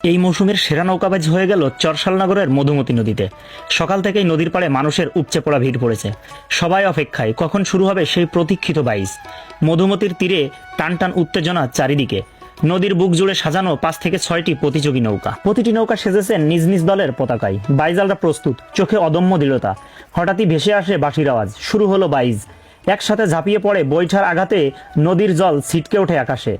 এই মৌসুমের সেরা নৌকাবাজ হয়ে গেল চরশালনগরের মধুমতি নদীতে। সকাল থেকেই নদীর পাড়ে মানুষের উপচে পড়া ভিড় পড়েছে। সবাই অপেক্ষায় কখন শুরু হবে সেই প্রতীক্ষিত বাইচ। মধুমতির তীরে টান টান উত্তেজনা চারিদিকে। নদীর বুক জুড়ে সাজানো 5 থেকে 6টি প্রতিযোগী নৌকা। প্রতিটি নৌকা সেজেছে নিজ নিজ দলের পতাকায়। বাইজালরা প্রস্তুত, চোখে অদম্য দৃঢ়তা। হঠাৎই ভেসে আসে বাঁশির আওয়াজ, শুরু হলো বাইচ। একসাথে ঝাঁপিয়ে পড়ে বৈঠার আঘাতে নদীর জল ছিটকে ওঠে আকাশে।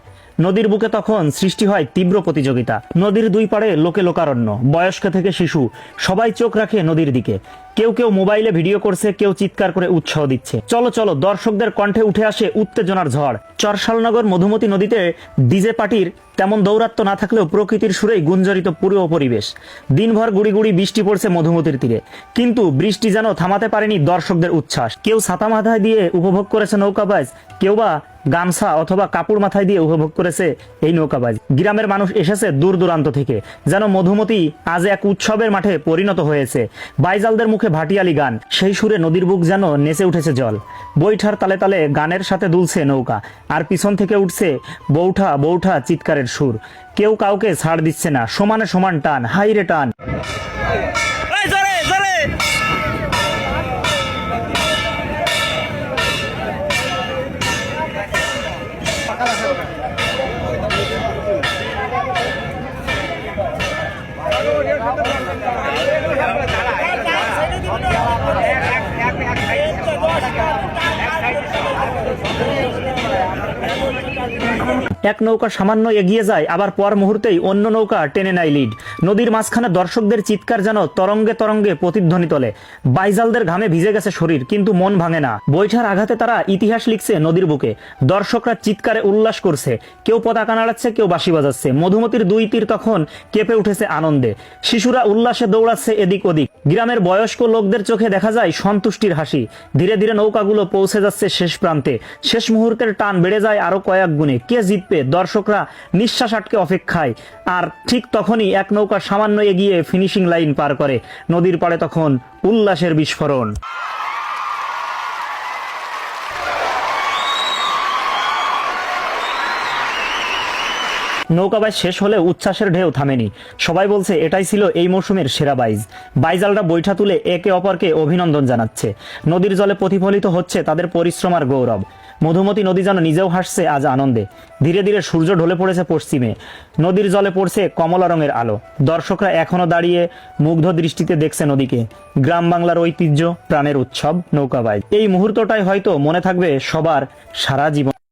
নদীর বুকে তখন সৃষ্টি হয় তীব্র প্রতিযোগিতা। নদীর দুই পাড়ে লোকে লোকারণ্য, বয়স্ক থেকে শিশু সবাই চোখ রাখে নদীর দিকে। কেউ কেউ মোবাইলে ভিডিও করছে, কেউ চিৎকার করে উৎসাহ দিচ্ছে। চলো চলো, দর্শকদের কণ্ঠে উঠে আসে উত্তেজনার ঝড়। চরশালনগর মধুমতি নদীতে ডিজে পার্টির তেমন দৌরাত্ম্য না থাকলেও প্রকৃতির সুরেই গুঞ্জরিত পুরো পরিবেশ। দিনভর গুড়ি গুড়ি বৃষ্টি পড়ছে মধুমতির তীরে, কিন্তু বৃষ্টি যেন থামাতে পারেনি দর্শকদের উচ্ছ্বাস। কেউ ছাতা মাথায় দিয়ে উপভোগ করেছে নৌকাবাজ, কেউ বা গামছা অথবা কাপড় মাথায় দিয়ে উপভোগ করেছে এই নৌকাবাজ। গ্রামের মানুষ এসেছে দূর দূরান্ত থেকে, যেন মধুমতি আজ এক উৎসবের মাঠে পরিণত হয়েছে। বাইজালদের মুখে ভাটিয়ালি গান, সেই সুরে নদীর বুক যেন নেচে উঠেছে জল। বৈঠার তালে তালে গানের সাথে দুলছে নৌকা, আর পিছন থেকে উঠছে বৌঠা বৌঠা চিৎকারের সুর। কেউ কাউকে ছাড় দিচ্ছে না, সমানে সমান টান, হাইরে টান। এক নৌকা সামান্য এগিয়ে যায়, আবার পর মুহূর্তেই অন্য নৌকা টেনে নেয় লিড। নদীর মাঝখানে দর্শকদের চিৎকার যেন তরঙ্গে তরঙ্গে প্রতিধ্বনি তোলে। বাইজালদের ঘামে ভিজে গেছে শরীর, কিন্তু মন ভাঙে না। বৈঠার আঘাতে তারা ইতিহাস লিখছে নদীর বুকে। দর্শকরা চিৎকারে উল্লাস করছে, কেউ পতাকা নাড়াচ্ছে, কেউ বাঁশি বাজাচ্ছে। মধুমতির দুই তীর তখন কেঁপে উঠেছে আনন্দে। শিশুরা উল্লাসে দৌড়াচ্ছে এদিক ওদিক। গ্রামের বয়স্ক লোকদের চোখে দেখা যায় সন্তুষ্টির হাসি। ধীরে ধীরে নৌকাগুলো পৌঁছে যাচ্ছে শেষ প্রান্তে। শেষ মুহূর্তের টান বেড়ে যায় আরো কয়েক গুণে। কে জিতবে? দর্শকরা নিঃশ্বাস আটকে অপেক্ষায়। আর ঠিক তখনই এক নৌকা সামান্য এগিয়ে ফিনিশিং লাইন পার করে। নদীর পাড়ে তখন উল্লাসের বিস্ফোরণ। নৌকাবাজ শেষ হলে উচ্ছ্বাসের ঢেউ থামেনি। সবাই বলছে এটাই ছিল এই মৌসুমের সেরা বাইচ। বাইজালরা বৈঠা তুলে একে অপরকে অভিনন্দন জানাচ্ছে। নদীর জলে প্রতিফলিত হচ্ছে তাদের পরিশ্রম আর গৌরব। মধুমতি নদী যেন নিজেও হাসছে আজ আনন্দে। ধীরে ধীরে সূর্য ঢলে পড়েছে পশ্চিমে, নদীর জলে পড়ছে কমলা রঙের আলো। দর্শকরা এখনো দাঁড়িয়ে মুগ্ধ দৃষ্টিতে দেখছে নদীকে। গ্রাম বাংলার ঐতিহ্য, প্রাণের উৎসব নৌকাবাজ। এই মুহূর্তটাই হয়তো মনে থাকবে সবার সারা জীবন।